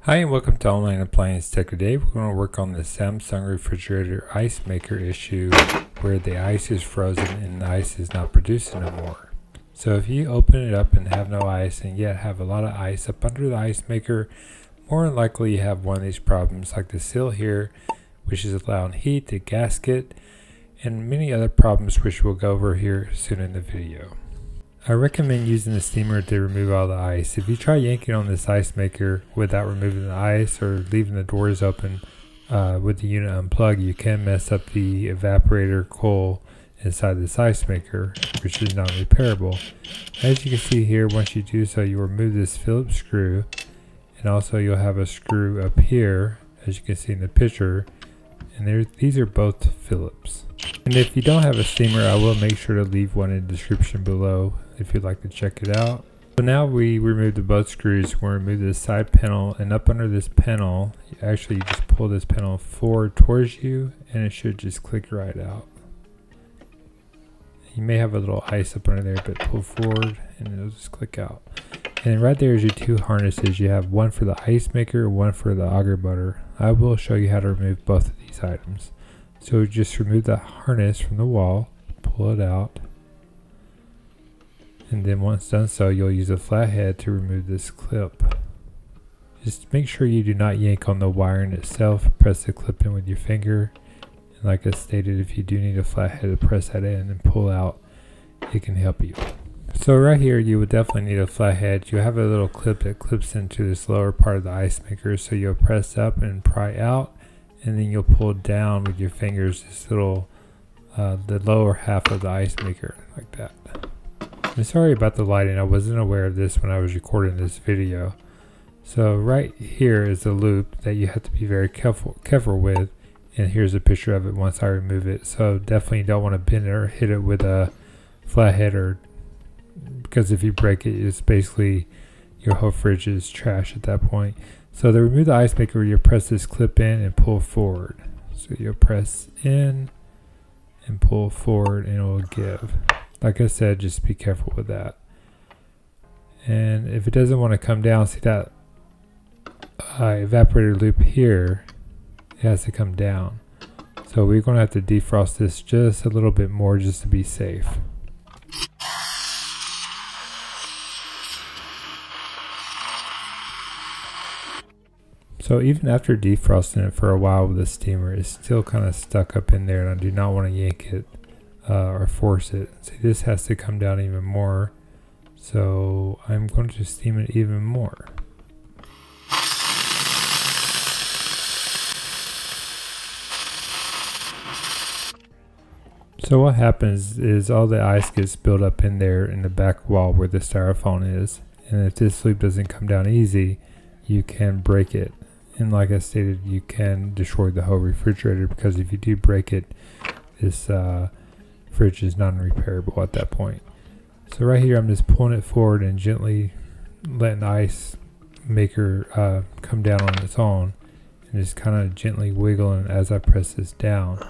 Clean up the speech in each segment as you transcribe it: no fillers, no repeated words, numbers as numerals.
Hi and welcome to Online Appliance Tech. Today we're going to work on the Samsung refrigerator ice maker issue where the ice is frozen and the ice is not producing no more. So if you open it up and have no ice and yet have a lot of ice up under the ice maker, more than likely you have one of these problems like the seal here, which is allowing heat, the gasket, and many other problems which we'll go over here soon in the video. I recommend using the steamer to remove all the ice. If you try yanking on this ice maker without removing the ice or leaving the doors open with the unit unplugged, you can mess up the evaporator coil inside this ice maker, which is not repairable. As you can see here, once you do so, you remove this Phillips screw, and also you'll have a screw up here, as you can see in the picture, and these are both Phillips. And if you don't have a steamer, I will make sure to leave one in the description below if you'd like to check it out. So now we removed the both screws. We'll remove this side panel, and up under this panel, you just pull this panel forward towards you and it should just click right out. You may have a little ice up under there, but pull forward and it'll just click out. And right there is your two harnesses. You have one for the ice maker, one for the auger butter. I will show you how to remove both of these items. So just remove the harness from the wall, pull it out, and then once done so, you'll use a flathead to remove this clip. Just make sure you do not yank on the wiring itself. Press the clip in with your finger. And like I stated, if you do need a flathead to press that in and pull out, it can help you. So right here, you would definitely need a flathead. You have a little clip that clips into this lower part of the ice maker. So you'll press up and pry out, and then you'll pull down with your fingers this little, the lower half of the ice maker, like that. I'm sorry about the lighting, I wasn't aware of this when I was recording this video. So right here is the loop that you have to be very careful with, and here's a picture of it once I remove it. So definitely don't want to bend it or hit it with a flathead, because if you break it, it's basically your whole fridge is trash at that point. So to remove the ice maker, you press this clip in and pull forward. So you'll press in and pull forward and it will give. Like I said, just be careful with that. And if it doesn't want to come down, see that evaporator loop here, it has to come down. So we're going to have to defrost this just a little bit more just to be safe. So even after defrosting it for a while with the steamer, it's still kind of stuck up in there, and I do not want to yank it or force it. See, this has to come down even more, so I'm going to steam it even more. So what happens is all the ice gets built up in there in the back wall where the styrofoam is, and if this loop doesn't come down easy, you can break it. And like I stated, you can destroy the whole refrigerator, because if you do break it, this fridge is non-repairable at that point. So right here, I'm just pulling it forward and gently letting the ice maker come down on its own, and just kind of gently wiggling as I press this down.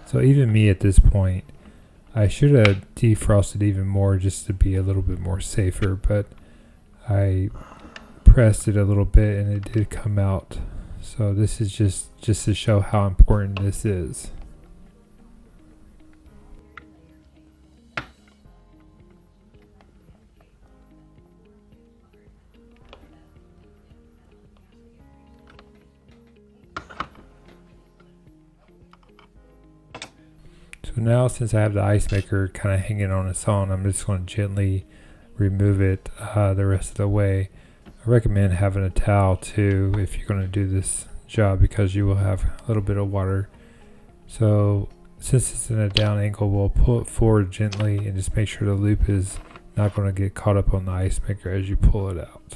So even me at this point, I should have defrosted even more just to be a little bit more safer, but I pressed it a little bit and it did come out. So this is just to show how important this is. So now, since I have the ice maker kind of hanging on its own, I'm just going to gently remove it the rest of the way. I recommend having a towel too if you're going to do this job, because you will have a little bit of water. So since it's in a down angle, we'll pull it forward gently and just make sure the loop is not going to get caught up on the ice maker as you pull it out.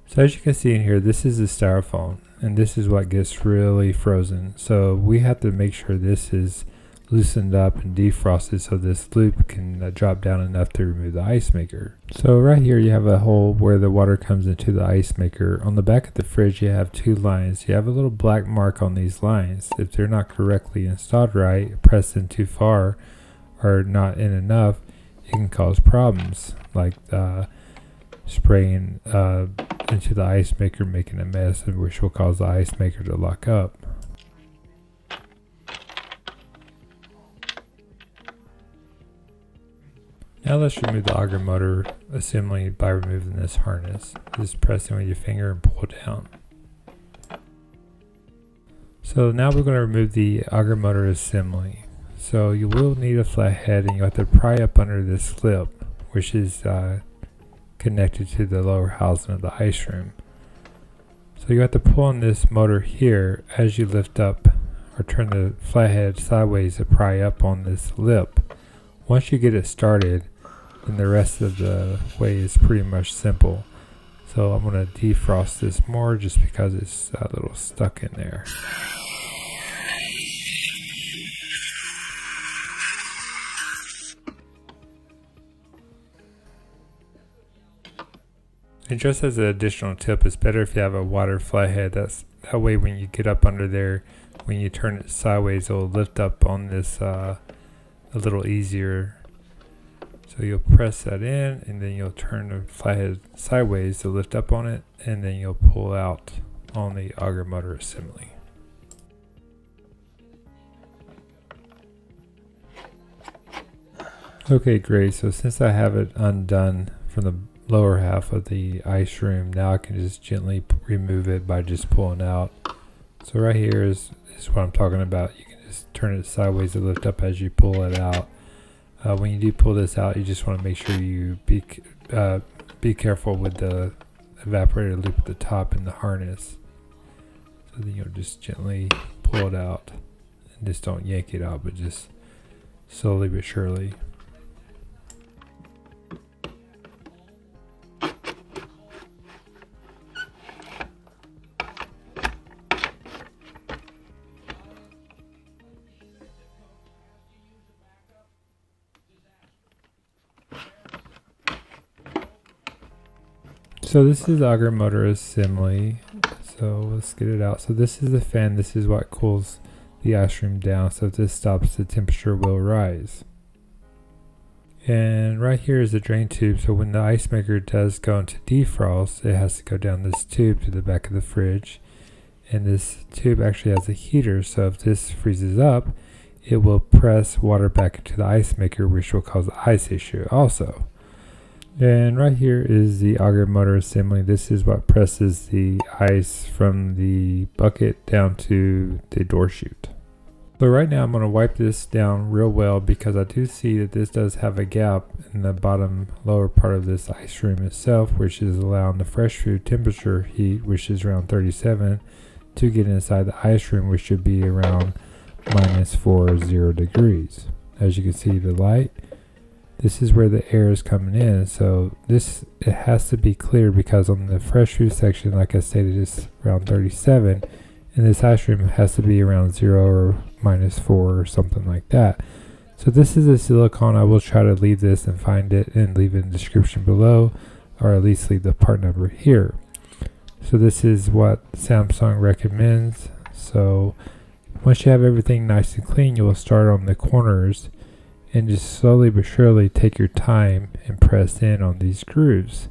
So as you can see in here, this is the styrofoam, and this is what gets really frozen. So we have to make sure this is loosened up and defrosted so this loop can drop down enough to remove the ice maker. So right here you have a hole where the water comes into the ice maker. On the back of the fridge you have two lines. You have a little black mark on these lines. If they're not correctly installed right, pressed in too far, are not in enough, it can cause problems like spraying into the ice maker, making a mess, which will cause the ice maker to lock up. Now let's remove the auger motor assembly by removing this harness. Just press in with your finger and pull down. So now we're going to remove the auger motor assembly. So you will need a flathead, and you have to pry up under this lip, which is connected to the lower housing of the ice room. So you have to pull on this motor here as you lift up or turn the flathead sideways to pry up on this lip. Once you get it started, then the rest of the way is pretty much simple. So I'm going to defrost this more just because it's a little stuck in there. And just as an additional tip, it's better if you have a water flathead. That way when you get up under there, when you turn it sideways, it'll lift up on this a little easier. So you'll press that in, and then you'll turn the flathead sideways to lift up on it, and then you'll pull out on the auger motor assembly. Okay, great. So since I have it undone from the lower half of the ice room, now I can just gently remove it by just pulling out. So right here is what I'm talking about. You can just turn it sideways to lift up as you pull it out. When you do pull this out, you just want to make sure you be careful with the evaporator loop at the top and the harness. So then you'll just gently pull it out, and just don't yank it out, but just slowly but surely. So this is auger motor assembly. So let's get it out. So this is the fan. This is what cools the ice room down. So if this stops, the temperature will rise. And right here is the drain tube. So when the ice maker does go into defrost, it has to go down this tube to the back of the fridge. And this tube actually has a heater. So if this freezes up, it will press water back into the ice maker, which will cause the ice issue also. And right here is the auger motor assembly. This is what presses the ice from the bucket down to the door chute. So right now I'm going to wipe this down real well, because I do see that this does have a gap in the bottom lower part of this ice room itself, which is allowing the fresh food temperature heat, which is around 37, to get inside the ice room, which should be around -40 degrees. As you can see, the light, this is where the air is coming in. So it has to be clear, because on the fresh food section, like I stated, it's around 37, and this ice room has to be around 0 or -4 or something like that. So this is a silicone. I will try to leave this and find it and leave it in the description below, or at least leave the part number here. So this is what Samsung recommends. So once you have everything nice and clean, you will start on the corners and just slowly but surely take your time and press in on these grooves.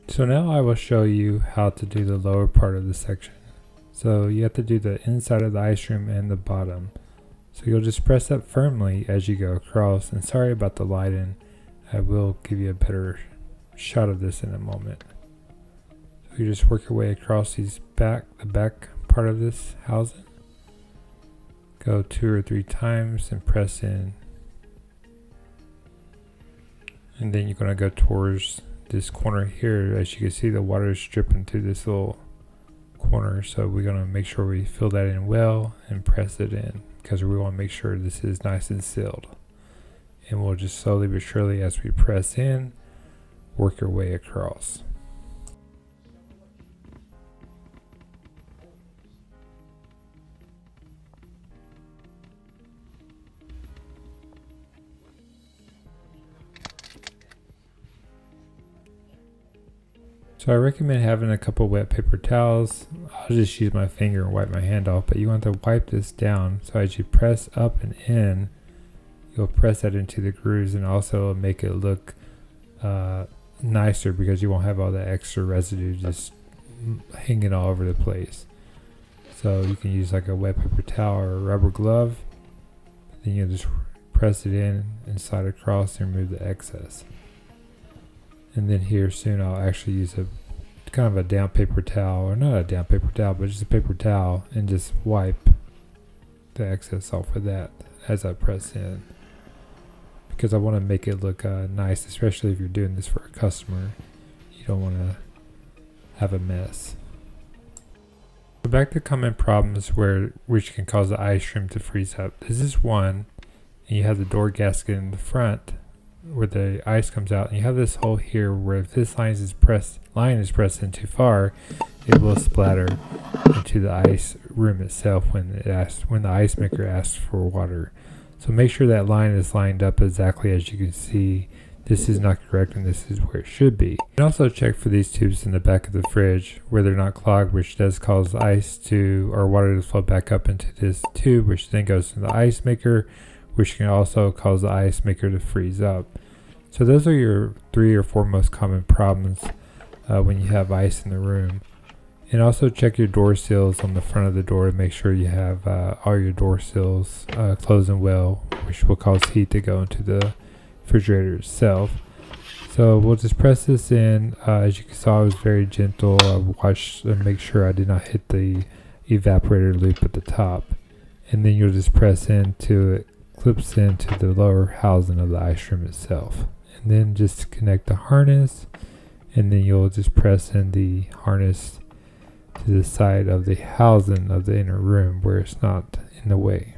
So now I will show you how to do the lower part of the section. So you have to do the inside of the ice room and the bottom. So you'll just press up firmly as you go across, and sorry about the lighting, I will give you a better shot of this in a moment. So you just work your way across the back part of this housing. Go 2 or 3 times and press in. And then you're going to go towards this corner here. As you can see, the water is dripping through this little corner, so we're going to make sure we fill that in well and press it in, because we want to make sure this is nice and sealed. And we'll just slowly but surely, as we press in, work our way across. So I recommend having a couple wet paper towels. I'll just use my finger and wipe my hand off, but you want to wipe this down. So as you press up and in, you'll press that into the grooves, and also make it look nicer, because you won't have all the extra residue just hanging all over the place. So you can use like a wet paper towel or a rubber glove. Then you'll just press it in and slide across and remove the excess. And then here soon I'll actually use a kind of a down paper towel, or not a down paper towel, but just a paper towel, and just wipe the excess off of that as I press in, because I want to make it look nice, especially if you're doing this for a customer. You don't want to have a mess. So back to common problems which can cause the ice stream to freeze up. This is one, and you have the door gasket in the front where the ice comes out, and you have this hole here where if this line is pressed in too far, it will splatter into the ice room itself when the ice maker asks for water. So make sure that line is lined up exactly. As you can see, this is not correct and this is where it should be. And also check for these tubes in the back of the fridge where they're not clogged, which does cause ice or water to flow back up into this tube, which then goes to the ice maker, which can also cause the ice maker to freeze up. So those are your 3 or 4 most common problems when you have ice in the room. And also check your door seals on the front of the door to make sure you have all your door seals closing well, which will cause heat to go into the refrigerator itself. So we'll just press this in. As you saw, I was very gentle. I watched and make sure I did not hit the evaporator loop at the top. And then you'll just press into it. Clips into the lower housing of the ice room itself, and then just connect the harness, and then you'll just press in the harness to the side of the housing of the inner room where it's not in the way.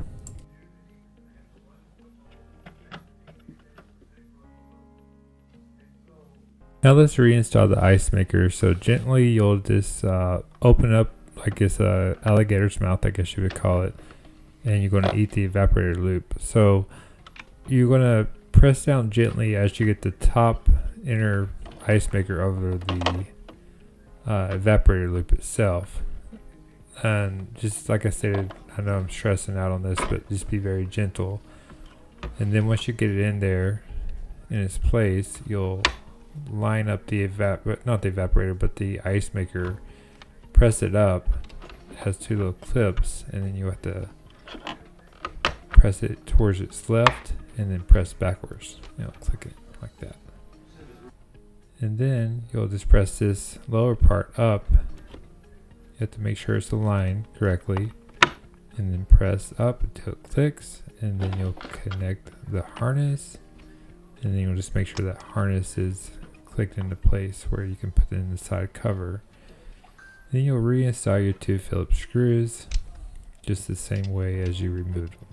Now let's reinstall the ice maker. So gently you'll just open up like it's a alligator's mouth, I guess you would call it, and you're going to eat the evaporator loop. So you're going to press down gently as you get the top inner ice maker over the evaporator loop itself. And just like I stated, I know I'm stressing out on this, but just be very gentle. And then once you get it in there in its place, you'll line up the not the evaporator, but the ice maker, press it up. It has 2 little clips, and then you have to press it towards its left and then press backwards. Click it like that. And then you'll just press this lower part up. You have to make sure it's aligned correctly, and then press up until it clicks, and then you'll connect the harness, and then you'll just make sure that harness is clicked into place where you can put it in the side cover. Then you'll reinstall your 2 Phillips screws just the same way as you removed them.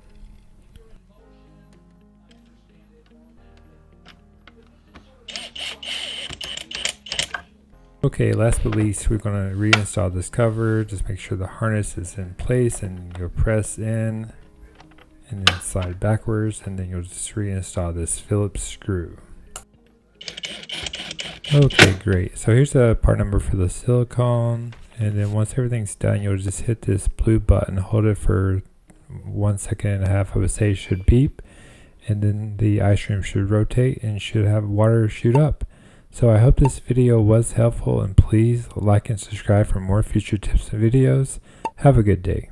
Okay, last but least, we're going to reinstall this cover. Just make sure the harness is in place, and you'll press in and then slide backwards, and then you'll just reinstall this Phillips screw. Okay, great. So here's the part number for the silicone, and then once everything's done, you'll just hit this blue button, hold it for 1.5 seconds. I would say it should beep, and then the ice stream should rotate and should have water shoot up. So I hope this video was helpful, and please like and subscribe for more future tips and videos. Have a good day.